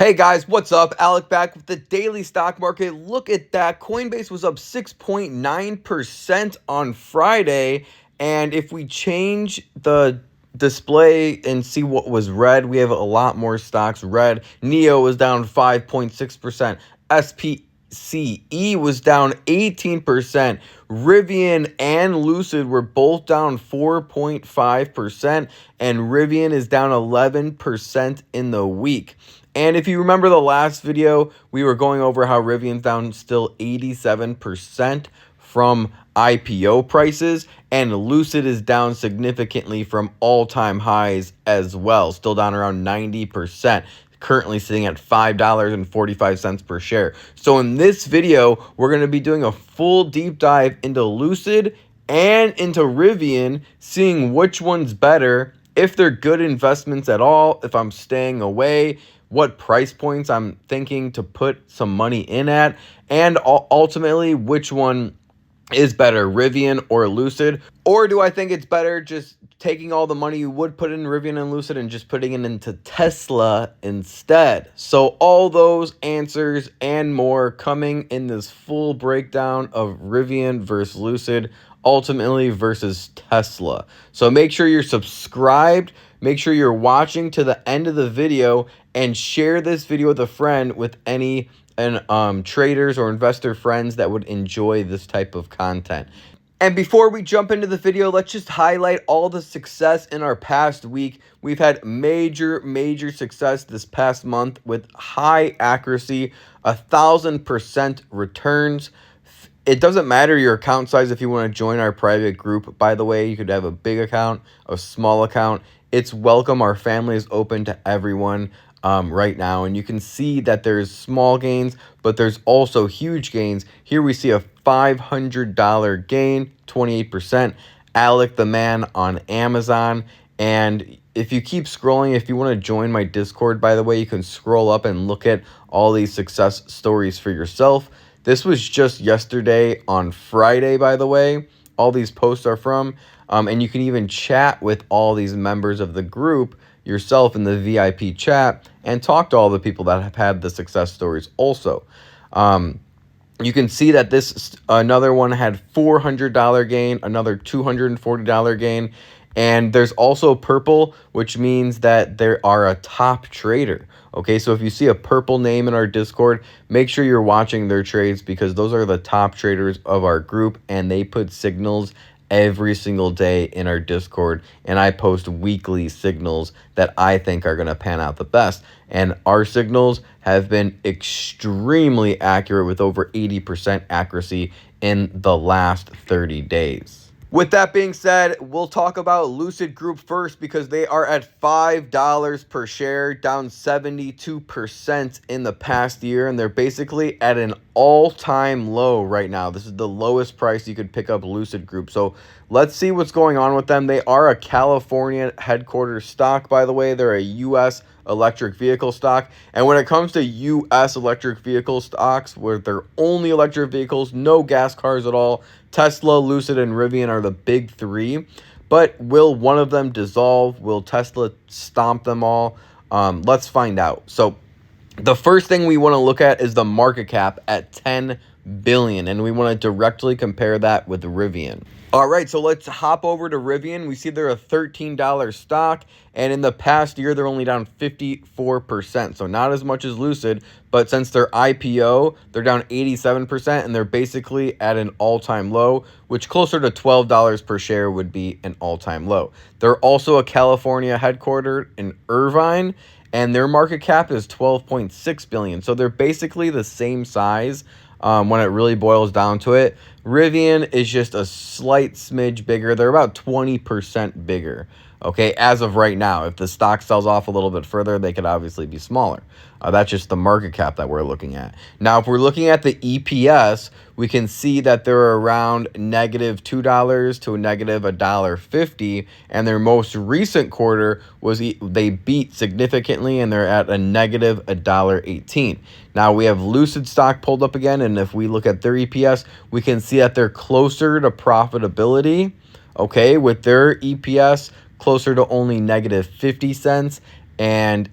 Hey guys, what's up? Alec back with the daily stock market. Look at that. Coinbase was up 6.9% on Friday. And if we change the display and see what was red, we have a lot more stocks red. NEO was down 5.6%. SPCE was down 18%. Rivian and Lucid were both down 4.5%. And Rivian is down 11% in the week. And if you remember the last video, we were going over how Rivian's down still 87% from IPO prices, and Lucid is down significantly from all-time highs as well, still down around 90%, currently sitting at $5.45 per share. So in this video, we're going to be doing a full deep dive into Lucid and into Rivian, seeing which one's better, if they're good investments at all, if I'm staying away, what price points I'm thinking to put some money in at, and ultimately which one is better, Rivian or Lucid? Or do I think it's better just taking all the money you would put in Rivian and Lucid and just putting it into Tesla instead? So all those answers and more coming in this full breakdown of Rivian versus Lucid, ultimately versus Tesla. So make sure you're subscribed, make sure you're watching to the end of the video, and share this video with a friend, with any traders or investor friends that would enjoy this type of content. And before we jump into the video, let's just highlight all the success in our past week. We've had major success this past month with high accuracy, 1,000% returns. It doesn't matter your account size if you want to join our private group. By the way, you could have a big account, a small account. It's welcome. Our family is open to everyone right now. And you can see that there's small gains, but there's also huge gains. Here we see a $500 gain, 28%. Alec the man on Amazon. And if you keep scrolling, if you want to join my Discord, by the way, you can scroll up and look at all these success stories for yourself. This was just yesterday on Friday, by the way. All these posts are from. And you can even chat with all these members of the group yourself in the VIP chat and talk to all the people that have had the success stories also. You can see that this another one had $400 gain, another $240 gain. And there's also purple, which means that there are a top trader. Okay, so if you see a purple name in our Discord, make sure you're watching their trades, because those are the top traders of our group, and they put signals every single day in our Discord, and I post weekly signals that I think are going to pan out the best. And our signals have been extremely accurate, with over 80% accuracy in the last 30 days. With that being said, we'll talk about Lucid Group first, because they are at $5 per share, down 72% in the past year, and they're basically at an all-time low right now. This is the lowest price you could pick up Lucid Group. So let's see what's going on with them. They are a California headquarters stock, by the way. They're a U.S. electric vehicle stock. And when it comes to U.S. electric vehicle stocks, where they're only electric vehicles, no gas cars at all, Tesla, Lucid, and Rivian are the big three. But will one of them dissolve? Will Tesla stomp them all? Let's find out. So the first thing we want to look at is the market cap at $10 billion, and we want to directly compare that with Rivian. All right, so let's hop over to Rivian. We see they're a $13 stock, and in the past year, they're only down 54%. So not as much as Lucid, but since their IPO, they're down 87%, and they're basically at an all-time low, which closer to $12 per share would be an all-time low. They're also a California headquartered in Irvine, and their market cap is $12.6 billion. So they're basically the same size when it really boils down to it. Rivian is just a slight smidge bigger. They're about 20% bigger, okay, as of right now. If the stock sells off a little bit further, they could obviously be smaller. That's just the market cap that we're looking at. Now, if we're looking at the EPS, we can see that they're around -$2 to -$1.50, and their most recent quarter was they beat significantly, and they're at a -$1.18. Now, we have Lucid stock pulled up again, and if we look at their EPS, we can see that they're closer to profitability, okay, with their EPS closer to only -50 cents, And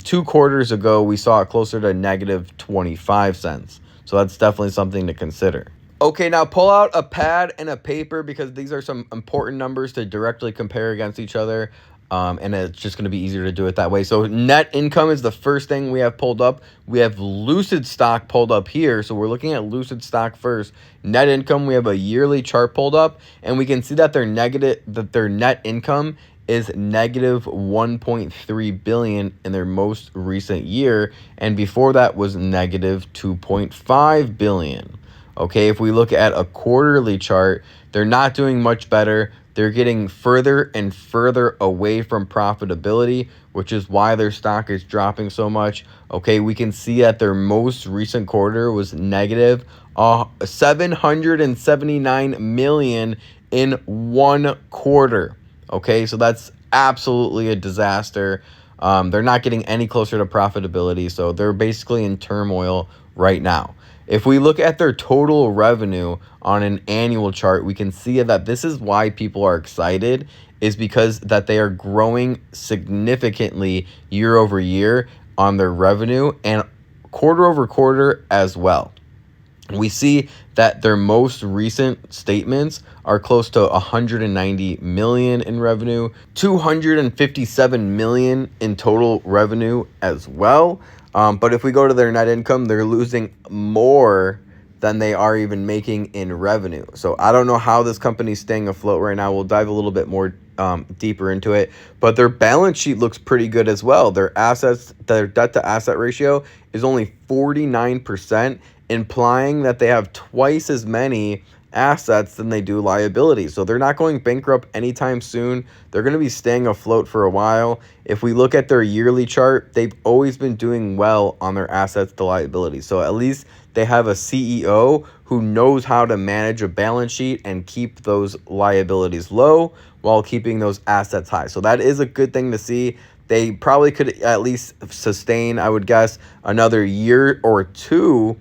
2 quarters ago, we saw it closer to negative 25 cents. So that's definitely something to consider. Okay, now pull out a pad and a paper because these are some important numbers to directly compare against each other. And it's just going to be easier to do it that way. So net income is the first thing we have pulled up. We have Lucid stock pulled up here. So we're looking at Lucid stock first. Net income, we have a yearly chart pulled up, and we can see that their net income is negative 1.3 billion in their most recent year, and before that was negative 2.5 billion. Okay, if we look at a quarterly chart, they're not doing much better. They're getting further and further away from profitability, which is why their stock is dropping so much. Okay, we can see that their most recent quarter was negative 779 million in 1 quarter. Okay, so that's absolutely a disaster. They're not getting any closer to profitability, so they're basically in turmoil right now. If we look at their total revenue on an annual chart, we can see that this is why people are excited, is because that they are growing significantly year over year on their revenue and quarter over quarter as well. We see that their most recent statements are close to 190 million in revenue, 257 million in total revenue as well. But if we go to their net income, they're losing more than they are even making in revenue. So I don't know how this company's staying afloat right now. We'll dive a little bit more deeper into it. But their balance sheet looks pretty good as well. Their assets, their debt to asset ratio is only 49%, implying that they have twice as many assets than they do liabilities. So they're not going bankrupt anytime soon. They're going to be staying afloat for a while. If we look at their yearly chart, they've always been doing well on their assets to liabilities. So at least they have a CEO who knows how to manage a balance sheet and keep those liabilities low while keeping those assets high. So that is a good thing to see. They probably could at least sustain, I would guess, another year or two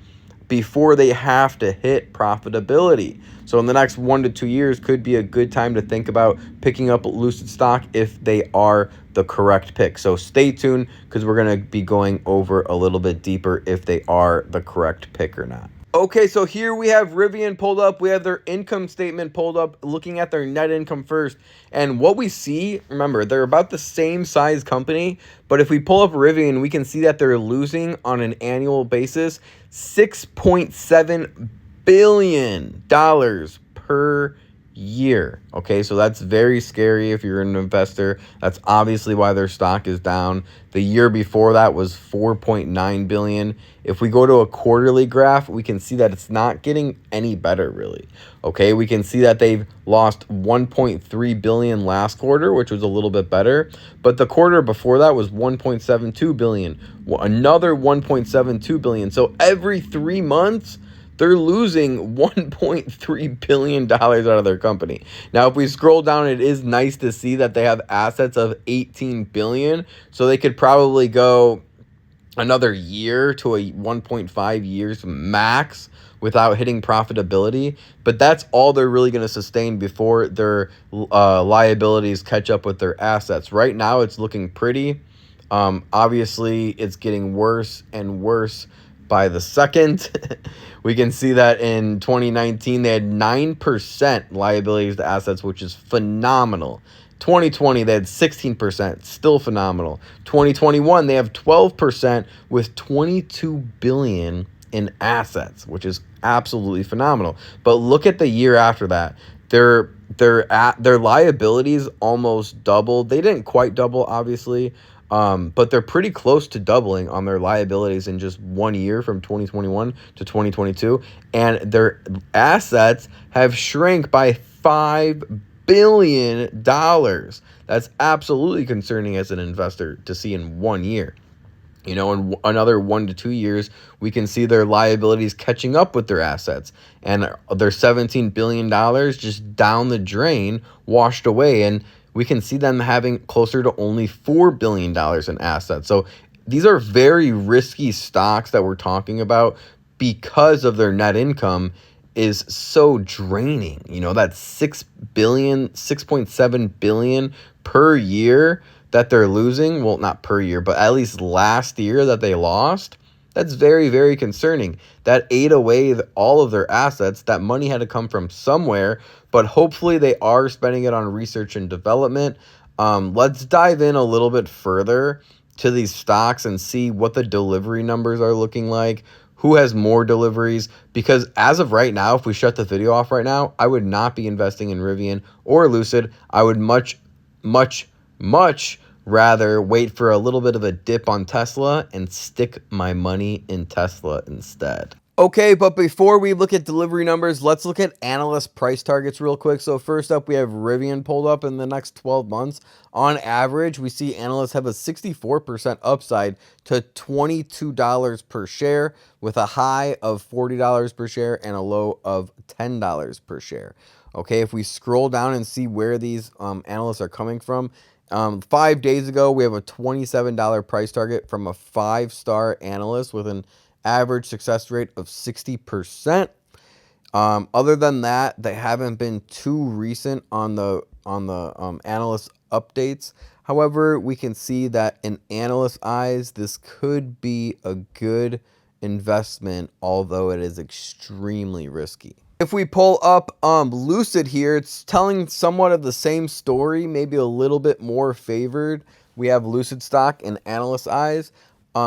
before they have to hit profitability. So in the next 1 to 2 years could be a good time to think about picking up Lucid stock if they are the correct pick. So stay tuned because we're going to be going over a little bit deeper if they are the correct pick or not. Okay, so here we have Rivian pulled up. We have their income statement pulled up, looking at their net income first. And what we see, remember, they're about the same size company. But if we pull up Rivian, we can see that they're losing on an annual basis $6.7 billion per year. Okay, so that's very scary if you're an investor. That's obviously why their stock is down. The year before that was 4.9 billion. If we go to a quarterly graph, we can see that it's not getting any better really. Okay, we can see that they've lost 1.3 billion last quarter, which was a little bit better, but the quarter before that was 1.72 billion, another 1.72 billion. So every 3 months they're losing $1.3 billion out of their company. Now, if we scroll down, it is nice to see that they have assets of $18 billion. So they could probably go another year to a 1.5 years max without hitting profitability. But that's all they're really going to sustain before their liabilities catch up with their assets. Right now, it's looking pretty. Obviously, it's getting worse and worse by the second. We can see that in 2019, they had 9% liabilities to assets, which is phenomenal. 2020, they had 16%, still phenomenal. 2021, they have 12% with 22 billion in assets, which is absolutely phenomenal. But look at the year after that. Their liabilities almost doubled. They didn't quite double, obviously, but they're pretty close to doubling on their liabilities in just 1 year from 2021 to 2022. And their assets have shrank by $5 billion. That's absolutely concerning as an investor to see in 1 year. You know, in another 1 to 2 years, we can see their liabilities catching up with their assets. And their $17 billion just down the drain, washed away. And we can see them having closer to only $4 billion in assets. So these are very risky stocks that we're talking about because of their net income is so draining. You know, that's $6.7 billion per year. that they're losing, well, not per year, but at least last year that they lost, that's very, very concerning. That ate away all of their assets. That money had to come from somewhere, but hopefully they are spending it on research and development. Let's dive in a little bit further to these stocks and see what the delivery numbers are looking like, who has more deliveries, because as of right now, if we shut the video off right now, I would not be investing in Rivian or Lucid. I would much rather wait for a little bit of a dip on Tesla and stick my money in Tesla instead. Okay, but before we look at delivery numbers, let's look at analyst price targets real quick. So first up, we have Rivian pulled up in the next 12 months. On average, we see analysts have a 64% upside to $22 per share, with a high of $40 per share and a low of $10 per share. Okay, if we scroll down and see where these analysts are coming from, 5 days ago, we have a $27 price target from a 5-star analyst with an average success rate of 60%. Other than that, they haven't been too recent on the analyst updates. However, we can see that in analyst eyes, this could be a good investment, although it is extremely risky. If we pull up Lucid here, it's telling somewhat of the same story, maybe a little bit more favored. We have Lucid stock in analyst eyes,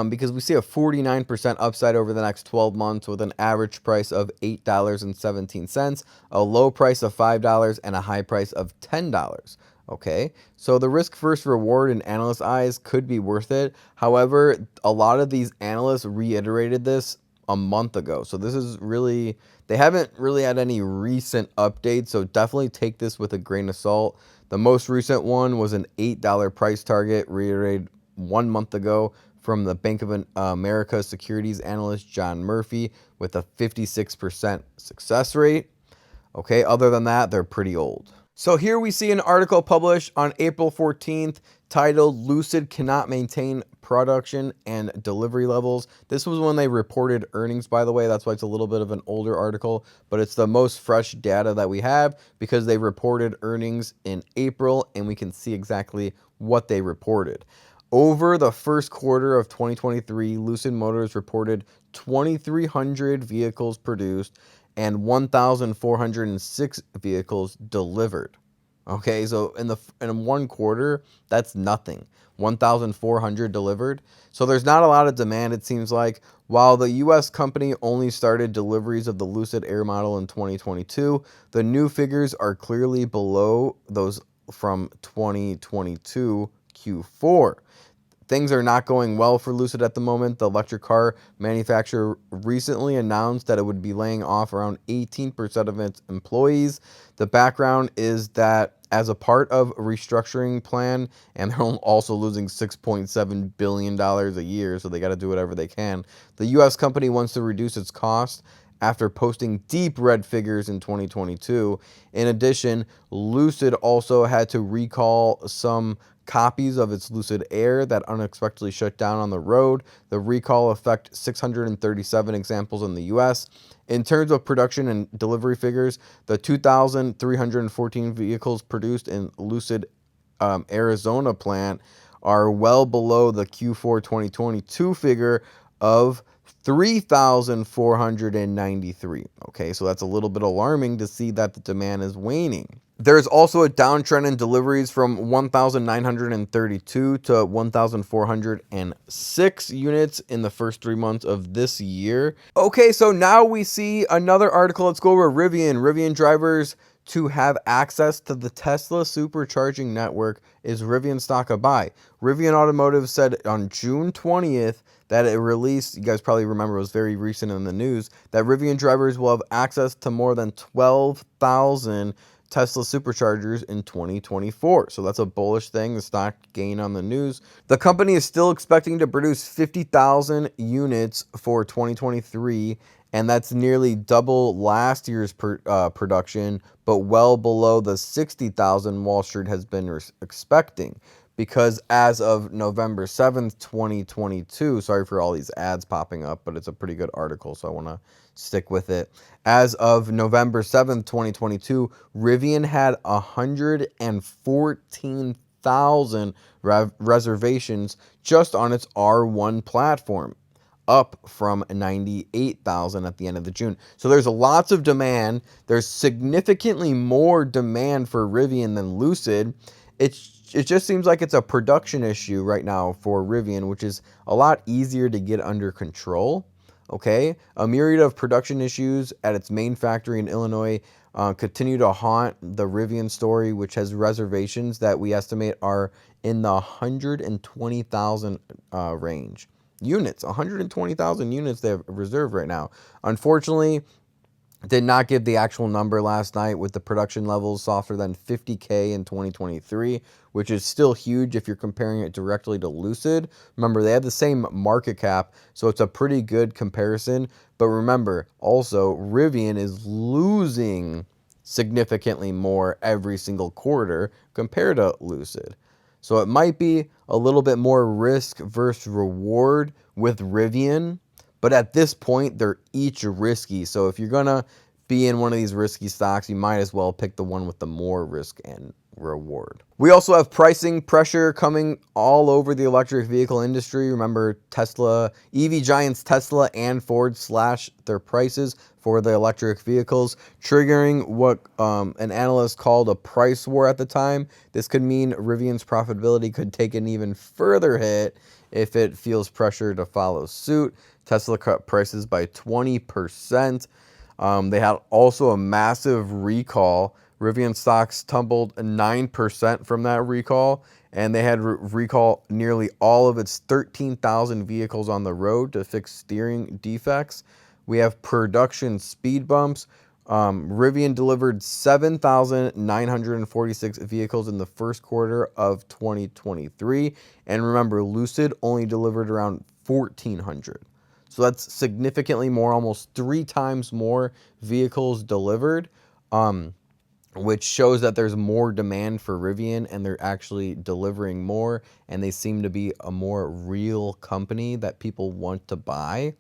because we see a 49% upside over the next 12 months with an average price of $8.17, a low price of $5, and a high price of $10. Okay, so the risk versus reward in analyst eyes could be worth it. However, a lot of these analysts reiterated this a month ago. So this is really, they haven't really had any recent updates. So definitely take this with a grain of salt. The most recent one was an $8 price target reiterated 1 month ago from the Bank of America securities analyst John Murphy with a 56% success rate. Okay, other than that, they're pretty old. So here we see an article published on April 14th titled "Lucid Cannot Maintain Production and Delivery Levels." This was when they reported earnings, by the way. That's why it's a little bit of an older article, but it's the most fresh data that we have because they reported earnings in April and we can see exactly what they reported. Over the first quarter of 2023, Lucid Motors reported 2,300 vehicles produced and 1,406 vehicles delivered. Okay, so in 1 quarter, that's nothing. 1,400 delivered. So there's not a lot of demand, it seems like. While the US company only started deliveries of the Lucid Air model in 2022, the new figures are clearly below those from 2022 Q4. Things are not going well for Lucid at the moment. The electric car manufacturer recently announced that it would be laying off around 18% of its employees. The background is that as a part of a restructuring plan, and they're also losing $6.7 billion a year, so they got to do whatever they can. The U.S. company wants to reduce its costs after posting deep red figures in 2022. In addition, Lucid also had to recall some copies of its Lucid Air that unexpectedly shut down on the road. The recall affected 637 examples in the US. In terms of production and delivery figures, the 2,314 vehicles produced in Lucid Arizona plant are well below the Q4 2022 figure of 3,493. Okay, so that's a little bit alarming to see that the demand is waning. There's also a downtrend in deliveries from 1,932 to 1,406 units in the first 3 months of this year. Okay, so now we see another article. Let's go over Rivian. Rivian drivers to have access to the Tesla supercharging network. Is Rivian stock a buy? Rivian Automotive said on June 20th that it released, you guys probably remember, it was very recent in the news, that Rivian drivers will have access to more than 12,000 Tesla superchargers in 2024. So that's a bullish thing. The stock gained on the news. The company is still expecting to produce 50,000 units for 2023, and that's nearly double last year's production, but well below the 60,000 Wall Street has been expecting. Because as of November 7th, 2022, sorry for all these ads popping up, but it's a pretty good article, so I want to stick with it. As of November 7th, 2022, Rivian had 100,000 reservations just on its R1 platform, up from 98,000 at the end of the June. So there's lots of demand. There's significantly more demand for Rivian than Lucid. It just seems like it's a production issue right now for Rivian, which is a lot easier to get under control. Okay, a myriad of production issues at its main factory in Illinois continue to haunt the Rivian story, which has reservations that we estimate are in the 120,000 range. Units, 120,000 units they have reserved right now. Unfortunately, did not give the actual number last night, with the production levels softer than 50K in 2023, which is still huge if you're comparing it directly to Lucid. Remember, they have the same market cap, so it's a pretty good comparison. But remember, also, Rivian is losing significantly more every single quarter compared to Lucid. So it might be a little bit more risk versus reward with Rivian. But at this point, they're each risky. So if you're going to be in one of these risky stocks, you might as well pick the one with the more risk and reward. We also have pricing pressure coming all over the electric vehicle industry. Remember, Tesla, EV giants Tesla and Ford slashed their prices for the electric vehicles, triggering what an analyst called a price war at the time. This could mean Rivian's profitability could take an even further hit if it feels pressure to follow suit. Tesla cut prices by 20%. They had also a massive recall. Rivian stocks tumbled 9% from that recall, and they had to recall nearly all of its 13,000 vehicles on the road to fix steering defects. We have production speed bumps. Rivian delivered 7,946 vehicles in the first quarter of 2023. And remember, Lucid only delivered around 1,400. So that's significantly more, almost 3 times more vehicles delivered, which shows that there's more demand for Rivian and they're actually delivering more, and they seem to be a more real company that people want to buy.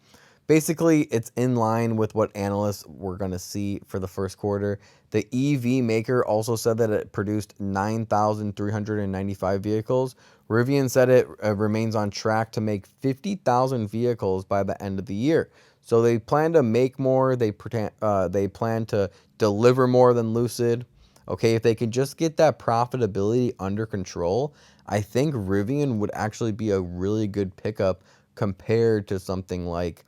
Basically, it's in line with what analysts were going to see for the first quarter. The EV maker also said that it produced 9,395 vehicles. Rivian said it remains on track to make 50,000 vehicles by the end of the year. So they plan to make more. They plan to deliver more than Lucid. Okay, if they can just get that profitability under control, I think Rivian would actually be a really good pickup compared to something like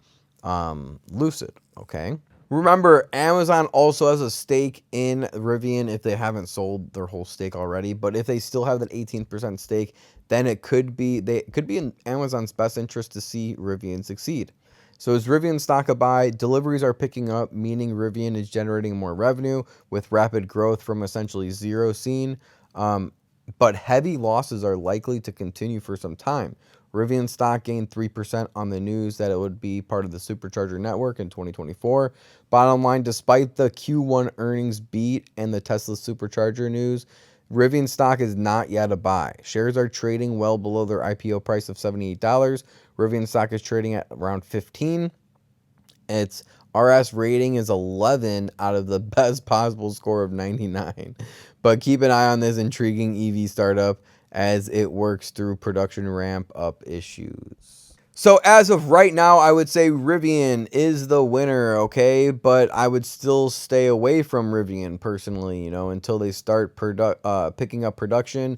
Lucid. Okay. Remember, Amazon also has a stake in Rivian if they haven't sold their whole stake already. But if they still have that 18% stake, then it could be in Amazon's best interest to see Rivian succeed. So is Rivian stock a buy? Deliveries are picking up, meaning Rivian is generating more revenue with rapid growth from essentially zero seen. But heavy losses are likely to continue for some time. Rivian stock gained 3% on the news that it would be part of the supercharger network in 2024. Bottom line, despite the Q1 earnings beat and the Tesla supercharger news, Rivian stock is not yet a buy. Shares are trading well below their IPO price of $78. Rivian stock is trading at around $15. Its RS rating is 11 out of the best possible score of 99. But keep an eye on this intriguing EV startup as it works through production ramp up issues. So as of right now, I would say Rivian is the winner, okay? But I would still stay away from Rivian personally, until they start picking up production,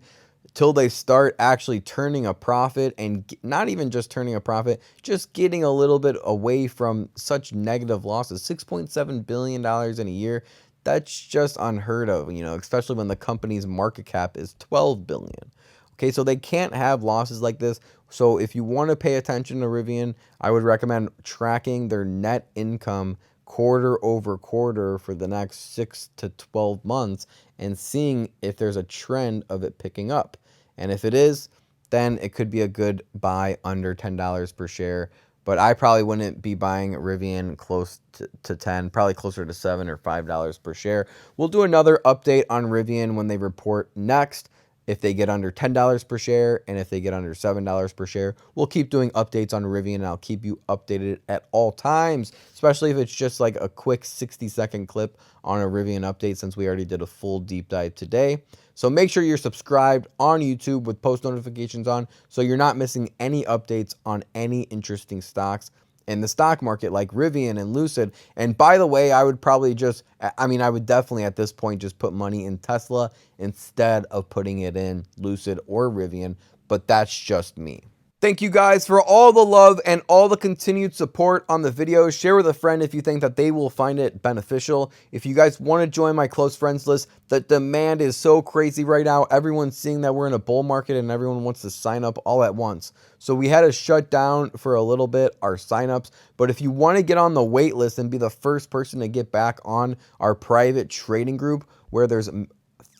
till they start actually turning a profit, and not even just turning a profit, just getting a little bit away from such negative losses. $6.7 billion in a year. That's just unheard of, especially when the company's market cap is $12 billion. Okay, so they can't have losses like this. So if you want to pay attention to Rivian, I would recommend tracking their net income quarter over quarter for the next 6 to 12 months and seeing if there's a trend of it picking up. And if it is, then it could be a good buy under $10 per share. But I probably wouldn't be buying Rivian close to 10, probably closer to $7 or $5 per share. We'll do another update on Rivian when they report next. If they get under $10 per share and if they get under $7 per share, we'll keep doing updates on Rivian, and I'll keep you updated at all times, especially if it's just like a quick 60-second clip on a Rivian update, since we already did a full deep dive today. So make sure you're subscribed on YouTube with post notifications on so you're not missing any updates on any interesting stocks in the stock market like Rivian and Lucid. And by the way, I would definitely at this point just put money in Tesla instead of putting it in Lucid or Rivian, but that's just me. Thank you guys for all the love and all the continued support on the video. Share with a friend if you think that they will find it beneficial. If you guys want to join my close friends list, the demand is so crazy right now. Everyone's seeing that we're in a bull market and everyone wants to sign up all at once. So we had to shut down for a little bit our signups. But if you want to get on the wait list and be the first person to get back on our private trading group where there's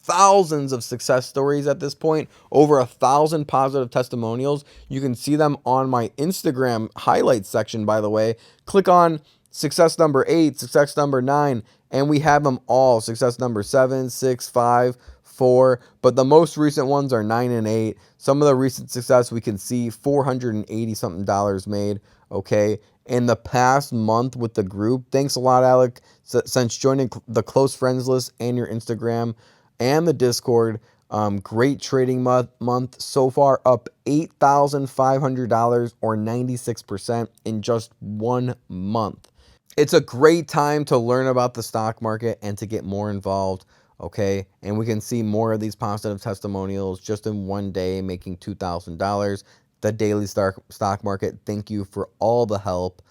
thousands of success stories at this point, over 1,000 positive testimonials. You can see them on my Instagram highlights section, by the way. Click on success number 8, success number 9, and we have them all. Success number 7, 6, 5, 4, but the most recent ones are 9 and 8. Some of the recent success we can see $480 something made, okay? In the past month with the group. Thanks a lot, Alec, since joining the close friends list and your Instagram and the Discord. Great trading month so far, up $8,500 or 96% in just 1 month. It's a great time to learn about the stock market and to get more involved, okay? And we can see more of these positive testimonials just in 1 day, making $2,000. The daily stock market, thank you for all the help.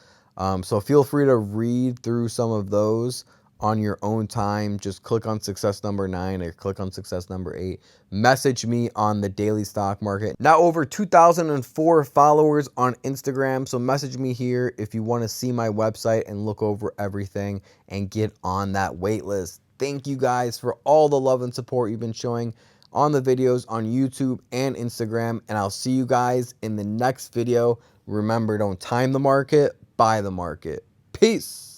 So feel free to read through some of those on your own time. Just click on success number 9 or click on success number 8. Message me on the daily stock market. Now over 2,004 followers on Instagram. So message me here if you want to see my website and look over everything and get on that wait list. Thank you guys for all the love and support you've been showing on the videos on YouTube and Instagram. And I'll see you guys in the next video. Remember, don't time the market, buy the market. Peace.